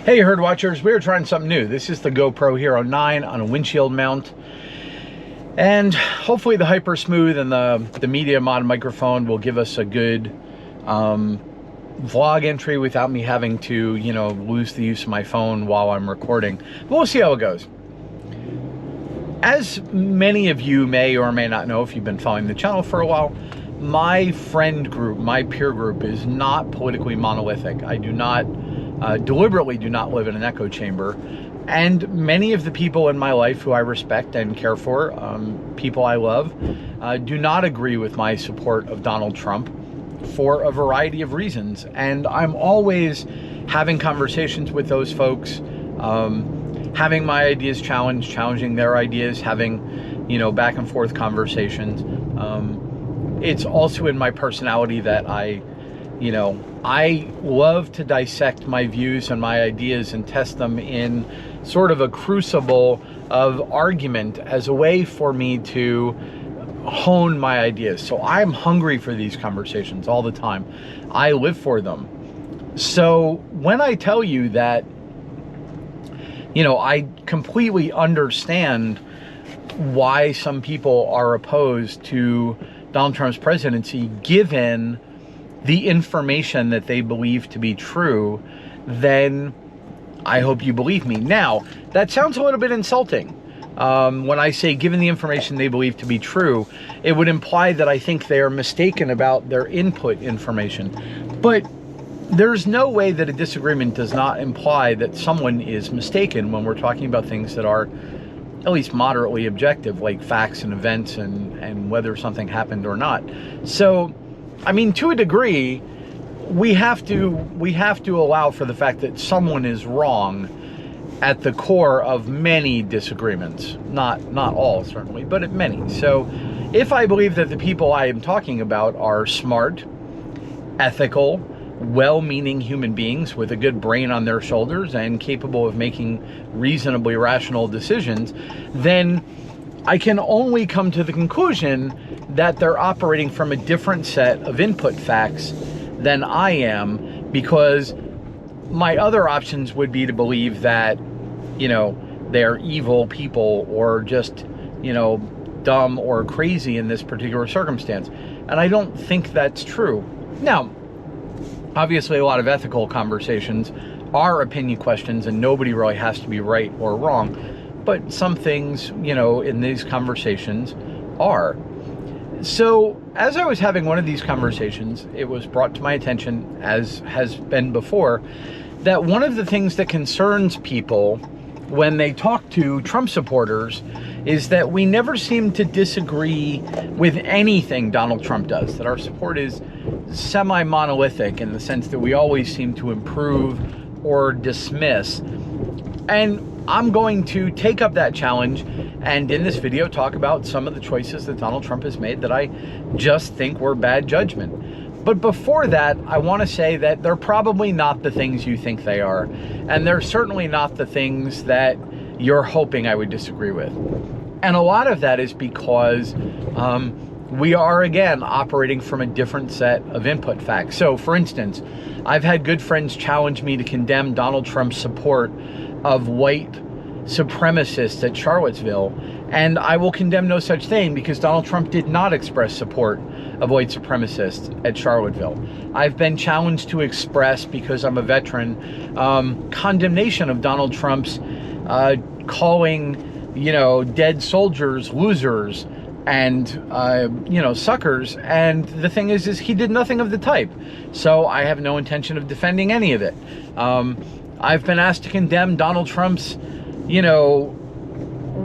Hey Herd Watchers, we are trying something new. This is the GoPro Hero 9 on a windshield mount. And hopefully the Hyper Smooth and the Media Mod microphone will give us a good vlog entry without me having to, lose the use of my phone while I'm recording. But we'll see how it goes. As many of you may or may not know if you've been following the channel for a while, my friend group, my peer group is not politically monolithic. I do not, deliberately do not live in an echo chamber. And many of the people in my life who I respect and care for, people I love, do not agree with my support of Donald Trump for a variety of reasons. And I'm always having conversations with those folks, having my ideas challenged, challenging their ideas, having, back and forth conversations. It's also in my personality that I love to dissect my views and my ideas and test them in sort of a crucible of argument as a way for me to hone my ideas. So I'm hungry for these conversations all the time. I live for them. So when I tell you that, I completely understand why some people are opposed to Donald Trump's presidency, given the information that they believe to be true, then I hope you believe me. Now, that sounds a little bit insulting. When I say given the information they believe to be true, it would imply that I think they are mistaken about their input information. But there's no way that a disagreement does not imply that someone is mistaken when we're talking about things that are at least moderately objective, like facts and events and whether something happened or not. So, I mean, to a degree, we have to allow for the fact that someone is wrong at the core of many disagreements. Not all, certainly, but at many. So if I believe that the people I am talking about are smart, ethical, well-meaning human beings with a good brain on their shoulders and capable of making reasonably rational decisions, then I can only come to the conclusion that they're operating from a different set of input facts than I am, because my other options would be to believe that, they're evil people or just, dumb or crazy in this particular circumstance. And I don't think that's true. Now, obviously, a lot of ethical conversations are opinion questions, and nobody really has to be right or wrong. But some things, in these conversations are. So as I was having one of these conversations, it was brought to my attention, as has been before, that one of the things that concerns people when they talk to Trump supporters is that we never seem to disagree with anything Donald Trump does, that our support is semi-monolithic in the sense that we always seem to improve or dismiss. And I'm going to take up that challenge and in this video talk about some of the choices that Donald Trump has made that I just think were bad judgment. But before that, I want to say that they're probably not the things you think they are. And they're certainly not the things that you're hoping I would disagree with. And a lot of that is because we are, again, operating from a different set of input facts. So, for instance, I've had good friends challenge me to condemn Donald Trump's support of white supremacists at Charlottesville, and I will condemn no such thing because Donald Trump did not express support of white supremacists at Charlottesville. I've been challenged to express, because I'm a veteran, condemnation of Donald Trump's calling, dead soldiers losers and, suckers. And the thing is he did nothing of the type. So I have no intention of defending any of it. I've been asked to condemn Donald Trump's,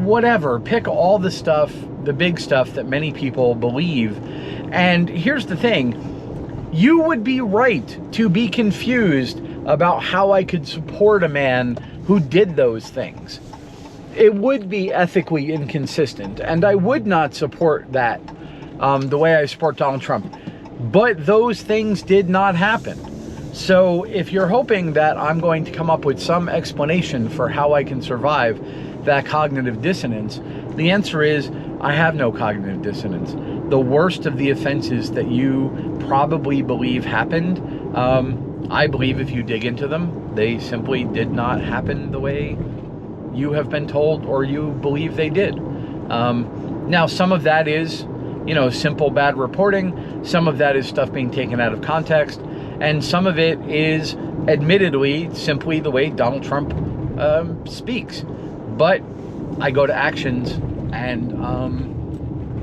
whatever, pick all the stuff, the big stuff that many people believe. And here's the thing, you would be right to be confused about how I could support a man who did those things. It would be ethically inconsistent, and I would not support that the way I support Donald Trump. But those things did not happen. So if you're hoping that I'm going to come up with some explanation for how I can survive that cognitive dissonance, the answer is I have no cognitive dissonance. The worst of the offenses that you probably believe happened I believe if you dig into them, they simply did not happen the way you have been told or you believe they did. Now, some of that is, you know, simple bad reporting. Some of that is stuff being taken out of context. And some of it is admittedly simply the way Donald Trump speaks. But I go to actions and,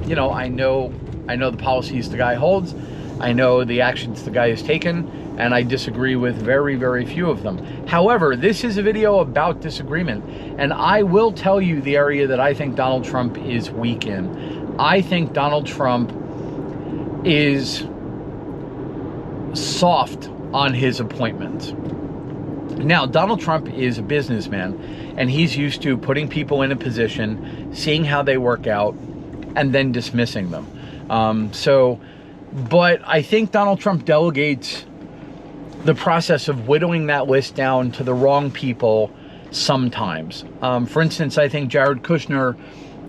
you know, I know the policies the guy holds. I know the actions the guy has taken, and I disagree with very, very few of them. However, this is a video about disagreement, and I will tell you the area that I think Donald Trump is weak in. I think Donald Trump is soft on his appointments. Now, Donald Trump is a businessman, and he's used to putting people in a position, seeing how they work out, and then dismissing them. But I think Donald Trump delegates the process of whittling that list down to the wrong people sometimes. For instance, I think Jared Kushner,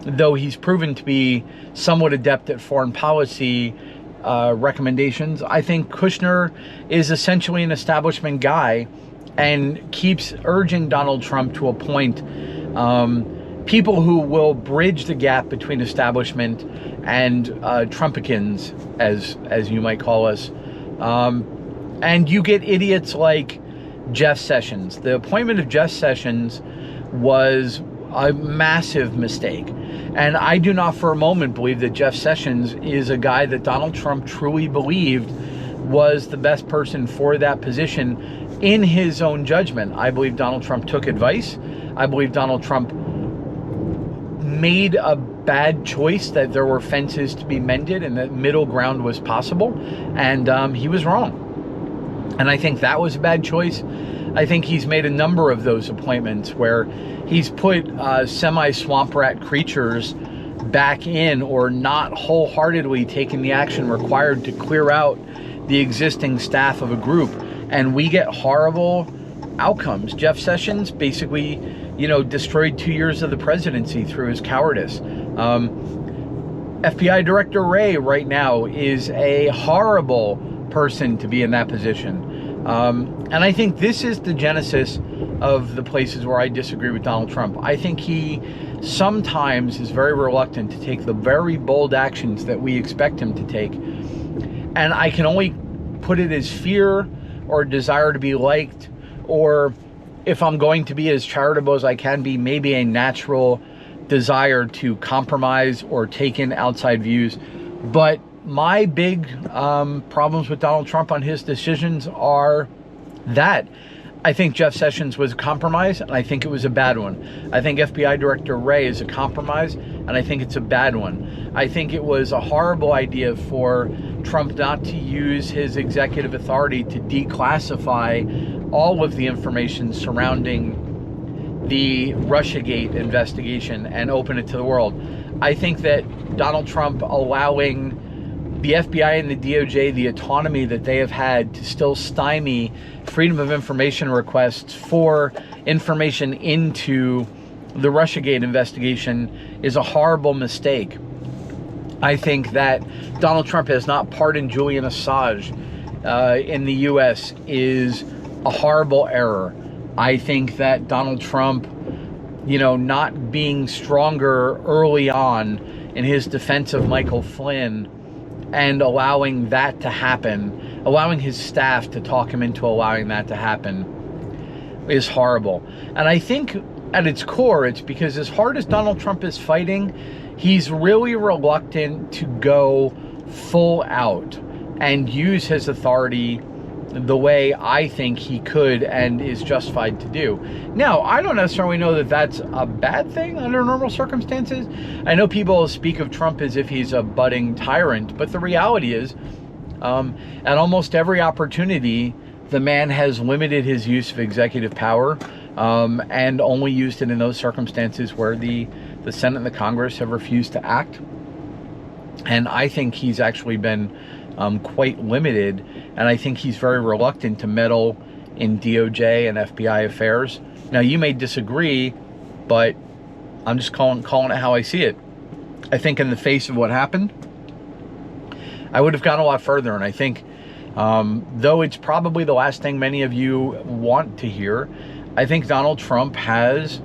though he's proven to be somewhat adept at foreign policy recommendations, I think Kushner is essentially an establishment guy and keeps urging Donald Trump to appoint people who will bridge the gap between establishment and Trumpicans, as you might call us. And you get idiots like Jeff Sessions. The appointment of Jeff Sessions was a massive mistake. And I do not for a moment believe that Jeff Sessions is a guy that Donald Trump truly believed was the best person for that position in his own judgment. I believe Donald Trump took advice. I believe Donald Trump made a bad choice, that there were fences to be mended and that middle ground was possible, and he was wrong. And I think that was a bad choice. I think he's made a number of those appointments where he's put semi-swamp rat creatures back in, or not wholeheartedly taking the action required to clear out the existing staff of a group, and we get horrible outcomes. Jeff Sessions basically, you know, destroyed 2 years of the presidency through his cowardice. FBI Director Wray right now is a horrible person to be in that position. And I think this is the genesis of the places where I disagree with Donald Trump. I think he sometimes is very reluctant to take the very bold actions that we expect him to take. And I can only put it as fear or desire to be liked, or if I'm going to be as charitable as I can be, maybe a natural desire to compromise or take in outside views. But my big problems with Donald Trump on his decisions are that I think Jeff Sessions was a compromise, and I think it was a bad one. I think FBI Director Wray is a compromise, and I think it's a bad one. I think it was a horrible idea for Trump not to use his executive authority to declassify all of the information surrounding the Russiagate investigation and open it to the world. I think that Donald Trump allowing the FBI and the DOJ the autonomy that they have had to still stymie freedom of information requests for information into the Russiagate investigation is a horrible mistake. I think that Donald Trump has not pardoned Julian Assange in the US is a horrible error. I think that Donald Trump, you know, not being stronger early on in his defense of Michael Flynn and allowing that to happen, allowing his staff to talk him into allowing that to happen, is horrible. And I think at its core, it's because as hard as Donald Trump is fighting, he's really reluctant to go full out and use his authority the way I think he could and is justified to do. Now, I don't necessarily know that that's a bad thing under normal circumstances. I know people speak of Trump as if he's a budding tyrant, but the reality is, at almost every opportunity, the man has limited his use of executive power and only used it in those circumstances where the Senate and the Congress have refused to act. And I think he's actually been quite limited, and I think he's very reluctant to meddle in DOJ and FBI affairs. Now, you may disagree, but I'm just calling it how I see it. I think in the face of what happened, I would have gone a lot further, and I think Though it's probably the last thing many of you want to hear, I think Donald Trump has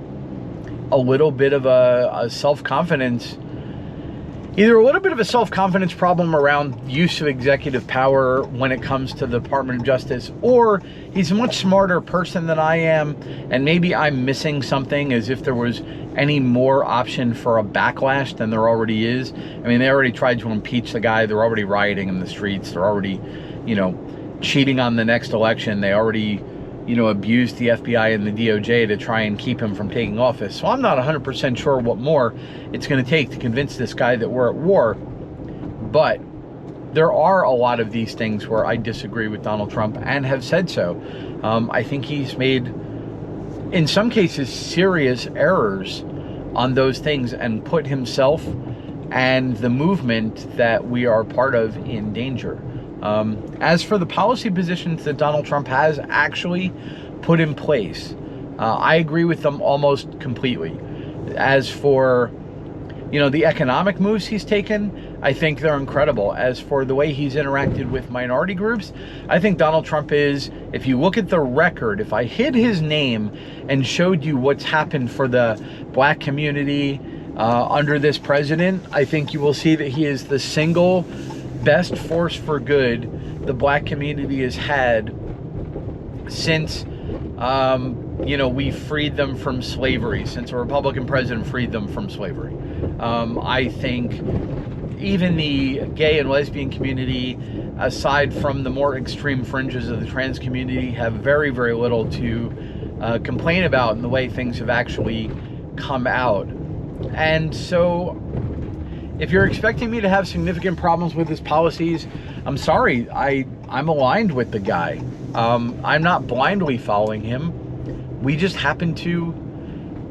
a little bit of a self-confidence, either a little bit of a self-confidence problem around use of executive power when it comes to the Department of Justice, or he's a much smarter person than I am, and maybe I'm missing something, as if there was any more option for a backlash than there already is. I mean, they already tried to impeach the guy. They're already rioting in the streets. They're already, you know, cheating on the next election. They already, you know, abused the FBI and the DOJ to try and keep him from taking office. So I'm not 100% sure what more it's going to take to convince this guy that we're at war. But there are a lot of these things where I disagree with Donald Trump and have said so. I think he's made, in some cases, serious errors on those things and put himself and the movement that we are part of in danger. As for the policy positions that Donald Trump has actually put in place, I agree with them almost completely. As for, you know, the economic moves he's taken, I think they're incredible. As for the way he's interacted with minority groups, I think Donald Trump is, if you look at the record, if I hid his name and showed you what's happened for the black community under this president, I think you will see that he is the single best force for good the black community has had since you know, we freed them from slavery, since a Republican president freed them from slavery. I think even the gay and lesbian community, aside from the more extreme fringes of the trans community, have very, very little to complain about in the way things have actually come out. And so if you're expecting me to have significant problems with his policies, I'm sorry, I'm aligned with the guy. I'm not blindly following him. We just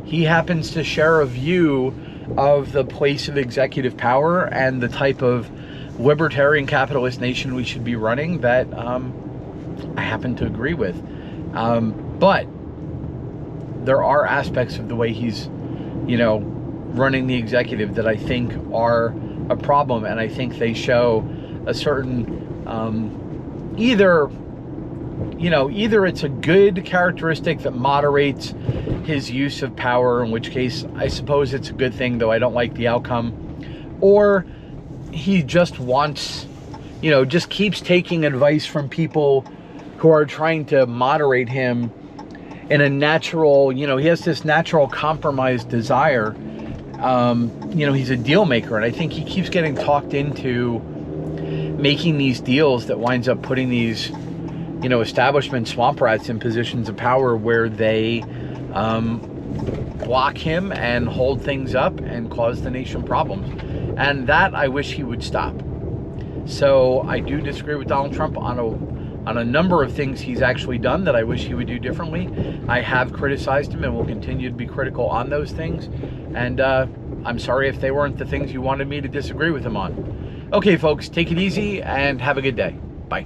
he happens to share a view of the place of executive power and the type of libertarian capitalist nation we should be running that I happen to agree with. But there are aspects of the way he's, you know, running the executive that I think are a problem, and I think they show a certain either it's a good characteristic that moderates his use of power, in which case I suppose it's a good thing, though I don't like the outcome, or he just wants, you know, just keeps taking advice from people who are trying to moderate him in a natural, you know, he has this natural compromise desire. You know, he's a deal maker, and I think he keeps getting talked into making these deals that winds up putting these, you know, establishment swamp rats in positions of power where they block him and hold things up and cause the nation problems. And that I wish he would stop. So I do disagree with Donald Trump on a number of things he's actually done that I wish he would do differently. I have criticized him and will continue to be critical on those things. And I'm sorry if they weren't the things you wanted me to disagree with him on. Okay, folks, take it easy and have a good day. Bye.